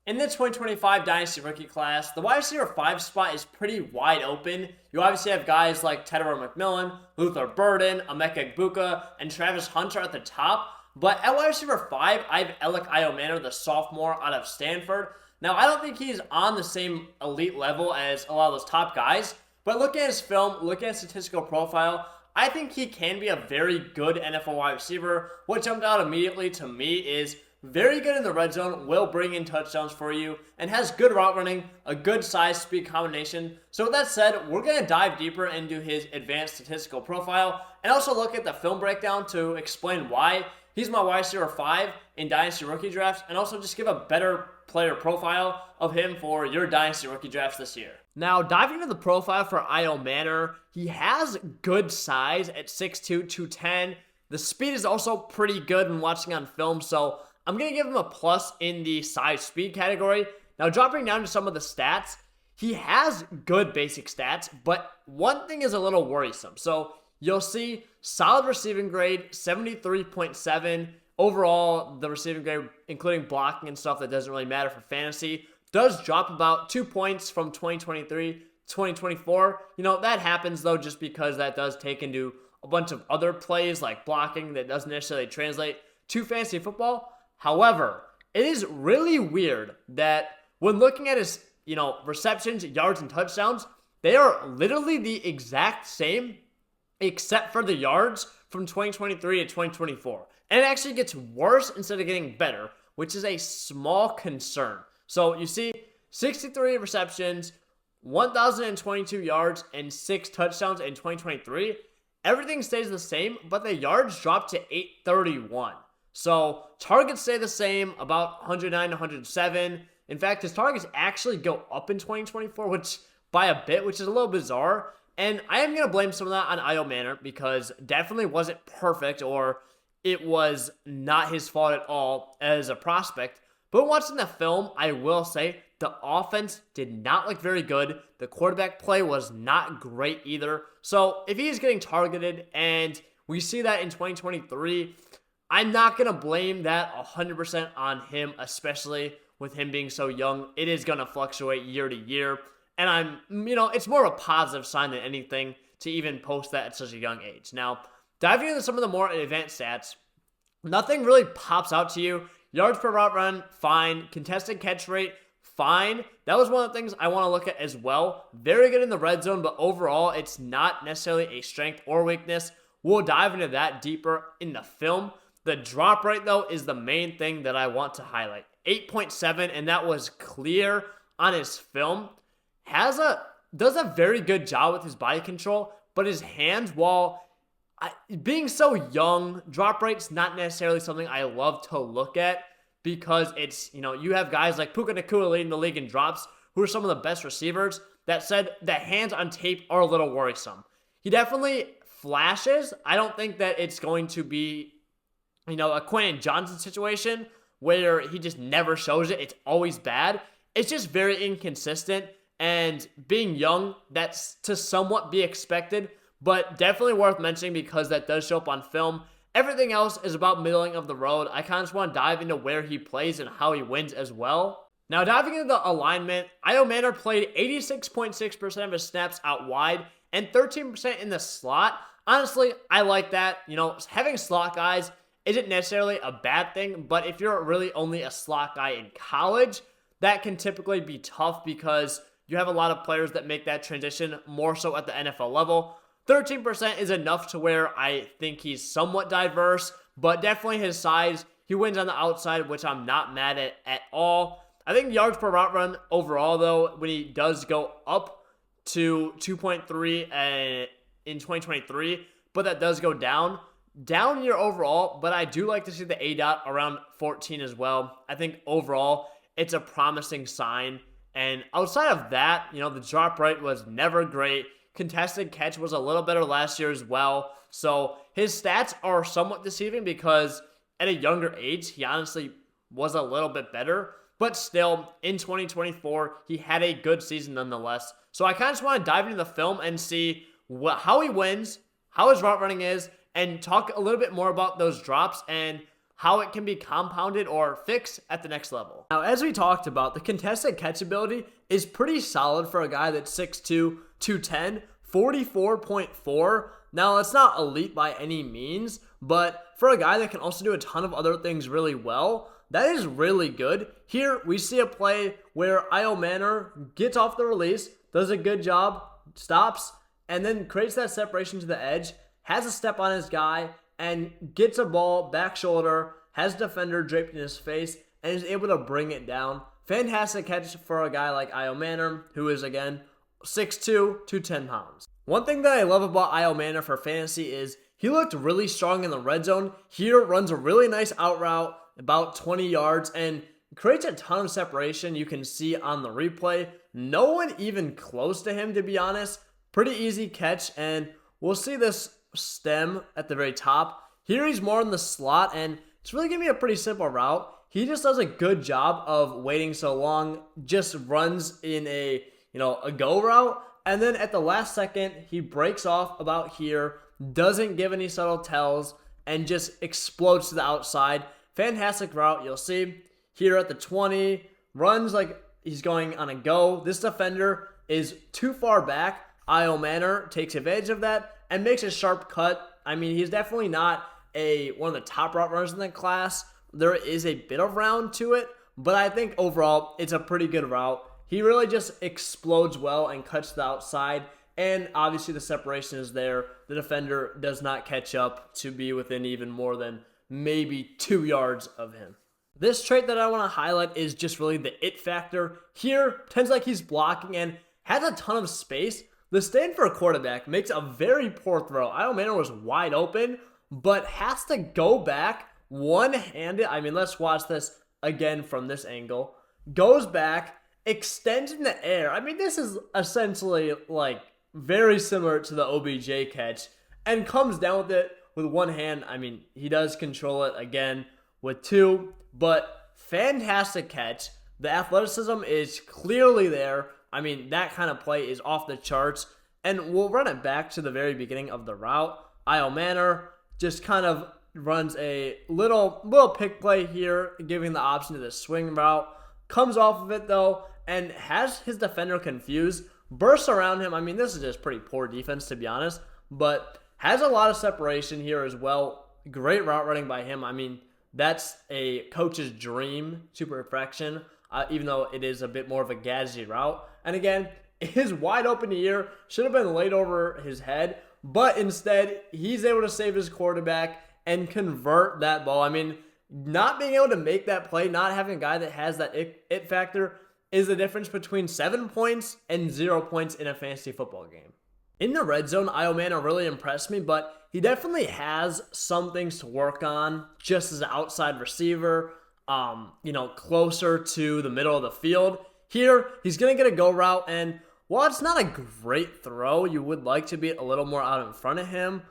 In the 2025 Dynasty rookie class, the wide receiver 5 spot is pretty wide open. You obviously have guys like Tedder McMillan, Luther Burden, Emeka Egbuka, and Travis Hunter at the top. But at wide receiver 5, I have Elic Ayomanor, the sophomore out of Stanford. Now, I don't think he's on the same elite level as a lot of those top guys, but looking at his film, looking at his statistical profile, I think he can be a very good NFL wide receiver. What jumped out immediately to me is very good in the red zone, will bring in touchdowns for you, and has good route running, a good size speed combination. So with that said, we're going to dive deeper into his advanced statistical profile and also look at the film breakdown to explain why he's my wide receiver 5 in Dynasty rookie drafts, and also just give a better player profile of him for your Dynasty rookie drafts this year. Now, diving into the profile for Ayomanor, he has good size at 6'2", 210. The speed is also pretty good when watching on film, so I'm going to give him a plus in the size speed category. Now, dropping down to some of the stats, he has good basic stats, but one thing is a little worrisome. So you'll see solid receiving grade, 73.7. Overall, the receiving grade, including blocking and stuff that doesn't really matter for fantasy, does drop about 2 points from 2023 to 2024. That happens, though, just because that does take into a bunch of other plays like blocking that doesn't necessarily translate to fantasy football. However, it is really weird that when looking at his, receptions, yards, and touchdowns, they are literally the exact same except for the yards from 2023 to 2024. And it actually gets worse instead of getting better, which is a small concern. So you see 63 receptions, 1,022 yards, and 6 touchdowns in 2023. Everything stays the same, but the yards drop to 831. So targets stay the same, about 109 to 107. In fact, his targets actually go up in 2024, which by a bit, which is a little bizarre. And I am going to blame some of that on Ayomanor because definitely wasn't perfect, or it was not his fault at all as a prospect. But watching the film, I will say the offense did not look very good. The quarterback play was not great either. So if he's getting targeted and we see that in 2023, I'm not going to blame that 100% on him, especially with him being so young. It is going to fluctuate year to year. And it's more of a positive sign than anything to even post that at such a young age. Now, diving into some of the more advanced stats, nothing really pops out to you. Yards per route run, fine. Contested catch rate, fine. That was one of the things I want to look at as well. Very good in the red zone, but overall, it's not necessarily a strength or weakness. We'll dive into that deeper in the film. The drop rate, though, is the main thing that I want to highlight. 8.7, and that was clear on his film. Does a very good job with his body control, but his hands, while being so young, drop rate's not necessarily something I love to look at because it's, you have guys like Puka Nacua leading the league in drops who are some of the best receivers. That said, the hands on tape are a little worrisome. He definitely flashes. I don't think that it's going to be a Quentin Johnson situation where he just never shows it. It's always bad. It's just very inconsistent. And being young, that's to somewhat be expected, but definitely worth mentioning because that does show up on film. Everything else is about middling of the road. I kind of just want to dive into where he plays and how he wins as well. Now, diving into the alignment, Ayomanor played 86.6% of his snaps out wide and 13% in the slot. Honestly, I like that. Having slot guys isn't necessarily a bad thing, but if you're really only a slot guy in college, that can typically be tough because you have a lot of players that make that transition more so at the NFL level. 13% is enough to where I think he's somewhat diverse, but definitely his size, he wins on the outside, which I'm not mad at all. I think yards per route run overall, though, when he does go up to 2.3 in 2023, but that does go down year overall, but I do like to see the ADOT around 14 as well. I think overall, it's a promising sign. And outside of that, the drop rate was never great. Contested catch was a little better last year as well. So his stats are somewhat deceiving because at a younger age, he honestly was a little bit better. But still, in 2024, he had a good season nonetheless. So I kind of just want to dive into the film and see how he wins, how his route running is, and talk a little bit more about those drops and how it can be compounded or fixed at the next level. Now, as we talked about, the contested catch ability is pretty solid for a guy that's 6'2", 210, 44.4. Now, it's not elite by any means, but for a guy that can also do a ton of other things really well, that is really good. Here, we see a play where Ayomanor gets off the release, does a good job, stops, and then creates that separation to the edge, has a step on his guy, and gets a ball back shoulder, has defender draped in his face, and is able to bring it down. Fantastic catch for a guy like Ayomanor, who is, again, 6'2", 210 pounds. One thing that I love about Ayomanor for fantasy is he looked really strong in the red zone. Here, runs a really nice out route, about 20 yards, and creates a ton of separation. You can see on the replay. No one even close to him, to be honest. Pretty easy catch, and we'll see this stem at the very top. Here he's more in the slot, and it's really going to be a pretty simple route. He just does a good job of waiting so long, just runs in a go route, and then at the last second, he breaks off about here, doesn't give any subtle tells, and just explodes to the outside. Fantastic route, you'll see here at the 20, runs like he's going on a go. This defender is too far back. Ayomanor takes advantage of that and makes a sharp cut. I mean, he's definitely not one of the top route runners in the class. There is a bit of round to it, but I think overall it's a pretty good route. He really just explodes well and cuts to the outside, and obviously the separation is there. The defender does not catch up to be within even more than maybe 2 yards of him. This trait that I want to highlight is just really the it factor. Here, pretends like he's blocking and has a ton of space. The stand for a quarterback makes a very poor throw. Ayomanor was wide open, but has to go back one-handed. I mean, let's watch this again from this angle. Goes back, extends in the air. I mean, this is essentially like very similar to the OBJ catch, and comes down with it with one hand. I mean, he does control it again with two, but fantastic catch. The athleticism is clearly there. I mean, that kind of play is off the charts. And we'll run it back to the very beginning of the route. Ayomanor just kind of runs a little pick play here, giving the option to the swing route. Comes off of it, though, and has his defender confused. Bursts around him. I mean, this is just pretty poor defense, to be honest. But has a lot of separation here as well. Great route running by him. I mean, that's a coach's dream to perfection, even though it is a bit more of a gadgety route. And again, it is wide open here. Should have been laid over his head. But instead, he's able to save his quarterback and convert that ball. I mean, not being able to make that play, not having a guy that has that it factor, is the difference between 7 points and 0 points in a fantasy football game. In the red zone, Ayomanor really impressed me, but he definitely has some things to work on just as an outside receiver, closer to the middle of the field. Here, he's going to get a go route, and while it's not a great throw, you would like to be a little more out in front of him.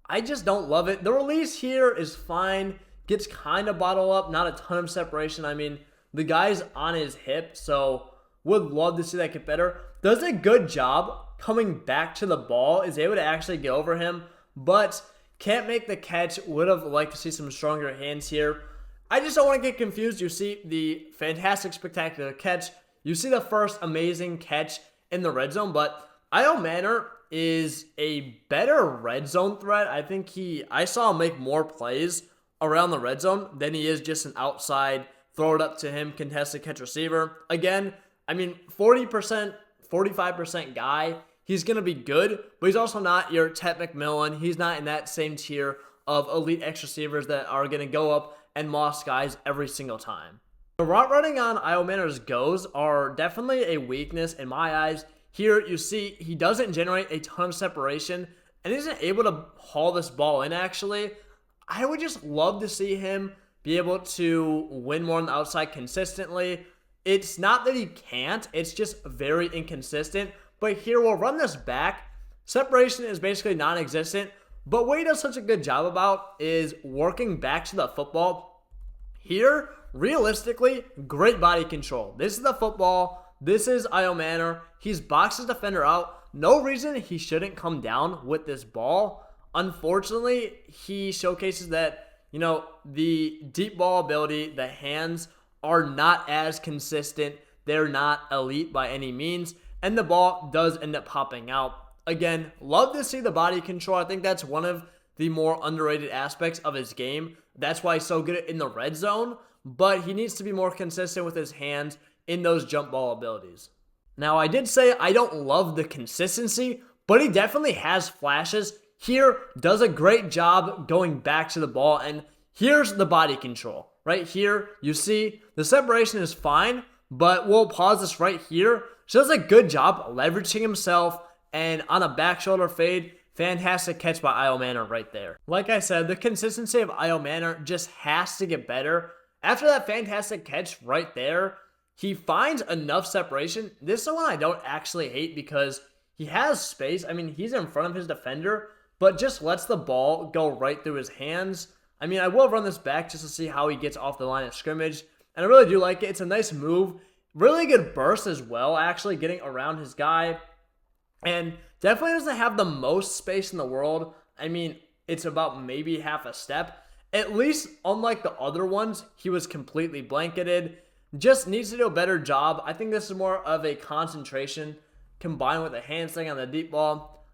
I just don't love it. The release here is fine. Gets kind of bottled up, not a ton of separation. I mean, the guy's on his hip, so would love to see that get better. Does a good job coming back to the ball, is able to actually get over him, but can't make the catch. Would have liked to see some stronger hands here. I just don't want to get confused. You see the fantastic, spectacular catch. You see the first amazing catch in the red zone, but Ayomanor is a better red zone threat. I think I saw him make more plays around the red zone than he is just an outside, throw it up to him, contested catch receiver. Again, I mean, 40%, 45% guy. He's going to be good, but he's also not your Ted McMillan. He's not in that same tier of elite X receivers that are going to go up and moss guys every single time. The route running on Ayomanor's goes are definitely a weakness in my eyes. Here you see he doesn't generate a ton of separation and isn't able to haul this ball in actually. I would just love to see him be able to win more on the outside consistently. It's not that he can't, it's just very inconsistent. But here we'll run this back. Separation is basically non-existent. But what he does such a good job about is working back to the football. Here, realistically, great body control. This is the football. This is Ayomanor. He's boxed his defender out. No reason he shouldn't come down with this ball. Unfortunately, he showcases that, the deep ball ability, the hands are not as consistent. They're not elite by any means, and the ball does end up popping out. Again, love to see the body control. I think that's one of the more underrated aspects of his game. That's why he's so good in the red zone, but he needs to be more consistent with his hands in those jump ball abilities. Now, I did say I don't love the consistency, but he definitely has flashes. Here, does a great job going back to the ball, and here's the body control. Right here, you see the separation is fine, but we'll pause this right here. So does a good job leveraging himself, and on a back shoulder fade, fantastic catch by Ayomanor right there. Like I said, the consistency of Ayomanor just has to get better. After that fantastic catch right there, he finds enough separation. This is the one I don't actually hate because he has space. I mean, he's in front of his defender, but just lets the ball go right through his hands. I mean, I will run this back just to see how he gets off the line of scrimmage, and I really do like it. It's a nice move. Really good burst as well, actually getting around his guy. And definitely doesn't have the most space in the world. I mean, it's about maybe half a step. At least, unlike the other ones, he was completely blanketed. Just needs to do a better job. I think this is more of a concentration combined with a handstand on the deep ball.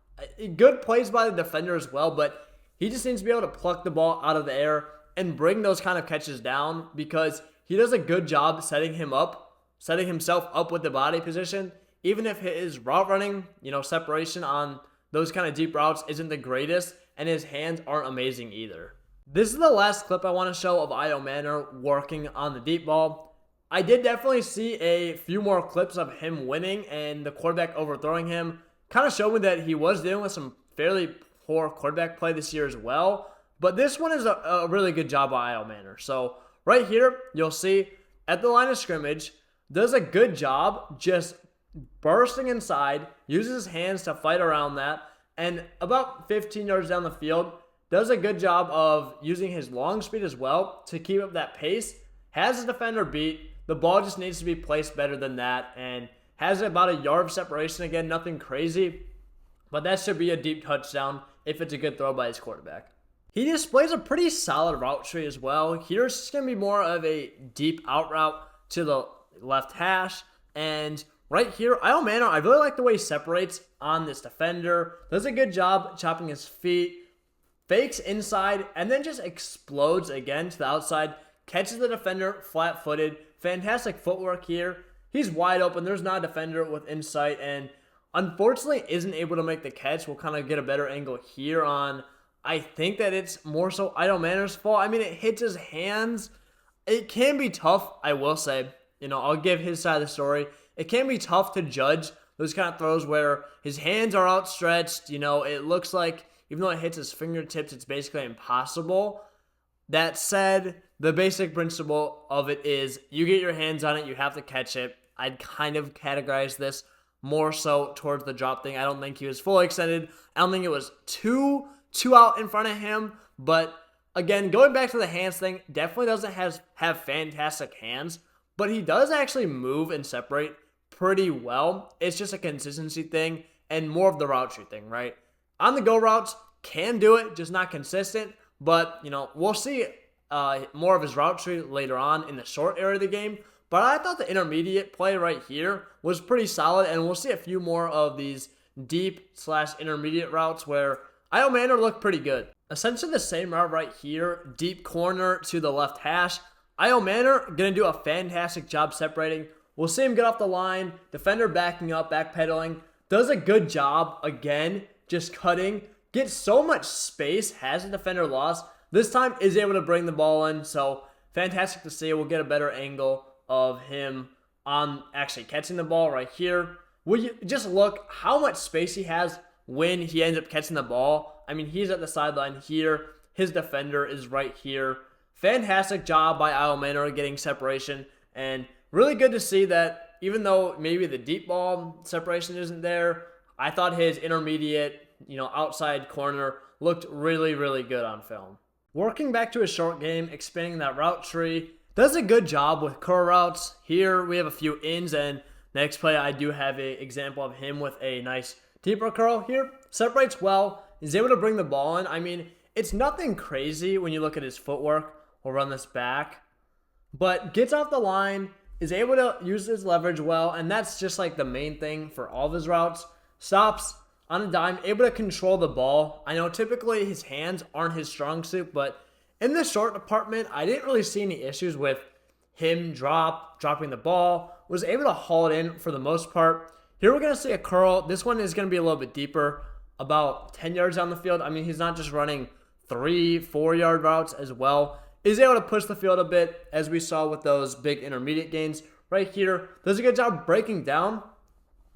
Good plays by the defender as well, but he just needs to be able to pluck the ball out of the air and bring those kind of catches down because he does a good job setting himself up with the body position. Even if his route running, separation on those kind of deep routes isn't the greatest, and his hands aren't amazing either. This is the last clip I want to show of Ayomanor working on the deep ball. I did definitely see a few more clips of him winning and the quarterback overthrowing him. Kind of showed me that he was dealing with some fairly poor quarterback play this year as well. But this one is a really good job by Ayomanor. So right here, you'll see at the line of scrimmage, does a good job just bursting inside, uses his hands to fight around that, and about 15 yards down the field, does a good job of using his long speed as well to keep up that pace, has the defender beat, the ball just needs to be placed better than that, and has about a yard of separation again, nothing crazy, but that should be a deep touchdown if it's a good throw by his quarterback. He displays a pretty solid route tree as well. Here's just going to be more of a deep out route to the left hash, and right here, Ayomanor, I really like the way he separates on this defender. Does a good job chopping his feet, fakes inside, and then just explodes again to the outside. Catches the defender flat-footed. Fantastic footwork here. He's wide open. There's not a defender with insight, and unfortunately isn't able to make the catch. We'll kind of get a better angle here on, I think that it's more so Ayomanor's fault. I mean, it hits his hands. It can be tough, I will say. I'll give his side of the story. It can be tough to judge those kind of throws where his hands are outstretched. It looks like even though it hits his fingertips, it's basically impossible. That said, the basic principle of it is you get your hands on it, you have to catch it. I'd kind of categorize this more so towards the drop thing. I don't think he was fully extended. I don't think it was too out in front of him. But again, going back to the hands thing, definitely doesn't have fantastic hands. But he does actually move and separate pretty well. It's just a consistency thing and more of the route tree thing, right? On the go routes, can do it, just not consistent. But, we'll see more of his route tree later on in the short area of the game. But I thought the intermediate play right here was pretty solid, and we'll see a few more of these deep/intermediate routes where Ayomanor looked pretty good. Essentially the same route right here, deep corner to the left hash. Ayomanor going to do a fantastic job separating. We'll see him get off the line, defender backing up, backpedaling. Does a good job, again, just cutting. Gets so much space, has the defender lost. This time is able to bring the ball in, so fantastic to see. We'll get a better angle of him on actually catching the ball right here. Will you just look how much space he has when he ends up catching the ball? I mean, he's at the sideline here. His defender is right here. Fantastic job by Ayomanor getting separation, and really good to see that even though maybe the deep ball separation isn't there, I thought his intermediate, outside corner looked really, really good on film. Working back to his short game, expanding that route tree, does a good job with curl routes. Here we have a few ins, and next play I do have an example of him with a nice deeper curl here. Separates well, is able to bring the ball in. I mean, It's nothing crazy when you look at his footwork. We'll run this back. But gets off the line, is able to use his leverage well, and that's just like the main thing for all of his routes. Stops on a dime, able to control the ball. I know typically his hands aren't his strong suit, but in the short department, I didn't really see any issues with him dropping the ball. Was able to haul it in for the most part. Here we're going to see a curl. This one is going to be a little bit deeper, about 10 yards down the field. I mean, he's not just running 3-4 yard routes as well. Is able to push the field a bit, as we saw with those big intermediate gains right here. Does a good job breaking down.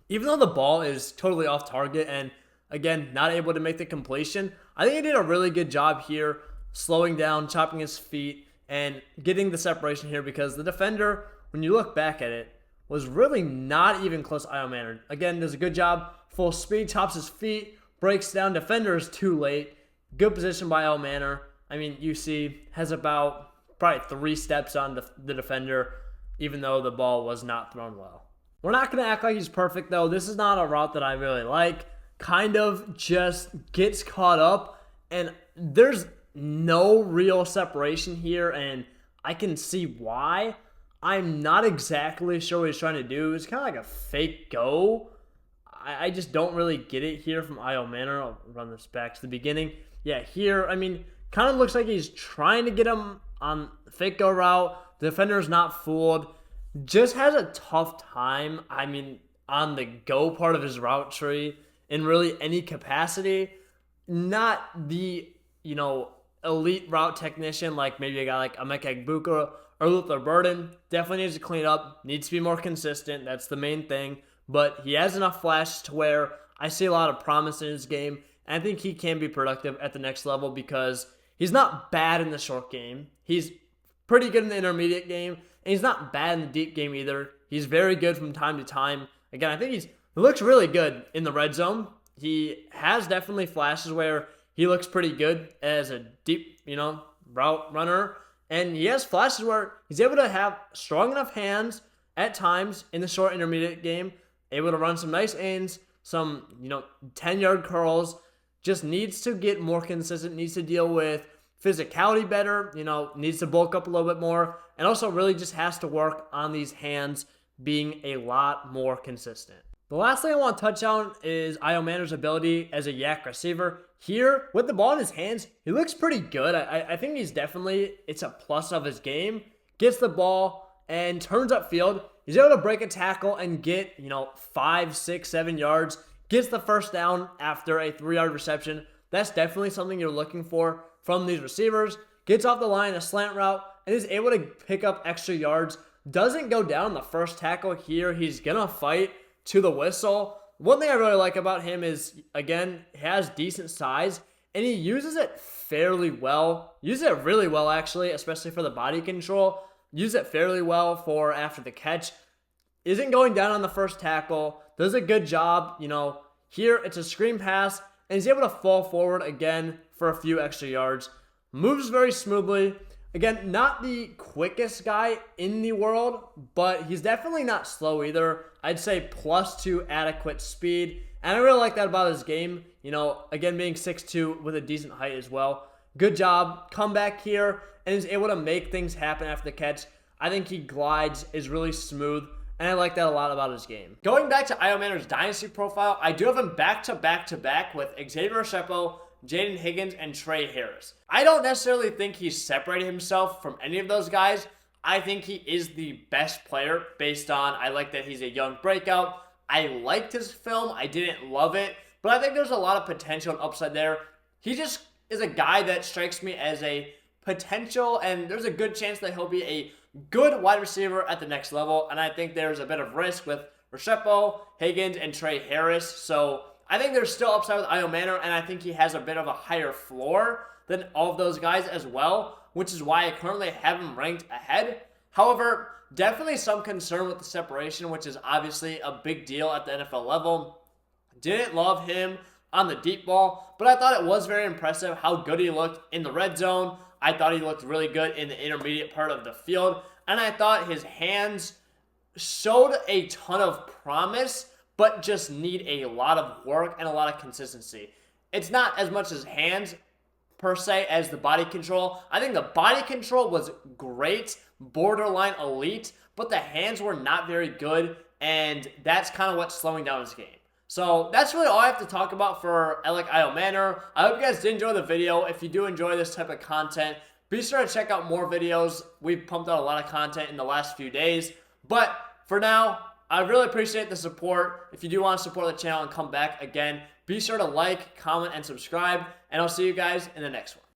Even though the ball is totally off target and, again, not able to make the completion, I think he did a really good job here, slowing down, chopping his feet, and getting the separation here because the defender, when you look back at it, was really not even close to Ayomanor. Again, does a good job. Full speed, chops his feet, breaks down. Defender is too late. Good position by Ayomanor. I mean, you see, has about probably 3 steps on the defender, even though the ball was not thrown well. We're not going to act like he's perfect, though. This is not a route that I really like. Kind of just gets caught up, and there's no real separation here, and I can see why. I'm not exactly sure what he's trying to do. It's kind of like a fake go. I just don't really get it here from Ayomanor. I'll run this back to the beginning. Yeah, here, I mean, kind of looks like he's trying to get him on the fake go route. The defender's not fooled. Just has a tough time, I mean, on the go part of his route tree in really any capacity. Not the, elite route technician like maybe a guy like Emeka Egbuka or Luther Burden. Definitely needs to clean up, needs to be more consistent. That's the main thing. But he has enough flashes to where I see a lot of promise in his game. And I think he can be productive at the next level because he's not bad in the short game. He's pretty good in the intermediate game. And he's not bad in the deep game either. He's very good from time to time. Again, I think he looks really good in the red zone. He has definitely flashes where he looks pretty good as a deep, route runner. And he has flashes where he's able to have strong enough hands at times in the short intermediate game, able to run some nice ins, some, 10-yard curls. Just needs to get more consistent, needs to deal with physicality better, needs to bulk up a little bit more, and also really just has to work on these hands being a lot more consistent. The last thing I want to touch on is Ayomanor's ability as a yak receiver. Here, with the ball in his hands, he looks pretty good. I think it's a plus of his game. Gets the ball and turns upfield. He's able to break a tackle and get, 5, 6, 7 yards. Gets the first down after a 3-yard reception. That's definitely something you're looking for from these receivers. Gets off the line, a slant route, and is able to pick up extra yards. Doesn't go down the first tackle here. He's going to fight to the whistle. One thing I really like about him is, again, he has decent size, and he uses it fairly well. Uses it really well, actually, especially for the body control. Uses it fairly well for after the catch. Isn't going down on the first tackle. Does a good job. Here it's a screen pass, and he's able to fall forward again for a few extra yards. Moves very smoothly. Again, not the quickest guy in the world, but he's definitely not slow either. I'd say +2 adequate speed. And I really like that about his game. Again, being 6'2" with a decent height as well. Good job. Come back here and is able to make things happen after the catch. I think he glides, is really smooth, and I like that a lot about his game. Going back to Ayomanor's Dynasty profile, I do have him back-to-back-to-back with Xavier Shepo, Jaden Higgins, and Trey Harris. I don't necessarily think he's separated himself from any of those guys. I think he is the best player based on, I like that he's a young breakout. I liked his film. I didn't love it, but I think there's a lot of potential and upside there. He just is a guy that strikes me as a potential, and there's a good chance that he'll be a good wide receiver at the next level, and I think there's a bit of risk with Shepo, Higgins, and Trey Harris. So I think there's still upside with Ayomanor, and I think he has a bit of a higher floor than all of those guys as well, which is why I currently have him ranked ahead. However, definitely some concern with the separation, which is obviously a big deal at the NFL level. Didn't love him on the deep ball, but I thought it was very impressive how good he looked in the red zone. I thought he looked really good in the intermediate part of the field, and I thought his hands showed a ton of promise, but just need a lot of work and a lot of consistency. It's not as much as hands per se as the body control. I think the body control was great, borderline elite, but the hands were not very good, and that's kind of what's slowing down his game. So that's really all I have to talk about for Elic Ayomanor. I hope you guys did enjoy the video. If you do enjoy this type of content, be sure to check out more videos. We've pumped out a lot of content in the last few days. But for now, I really appreciate the support. If you do want to support the channel and come back again, be sure to like, comment, and subscribe. And I'll see you guys in the next one.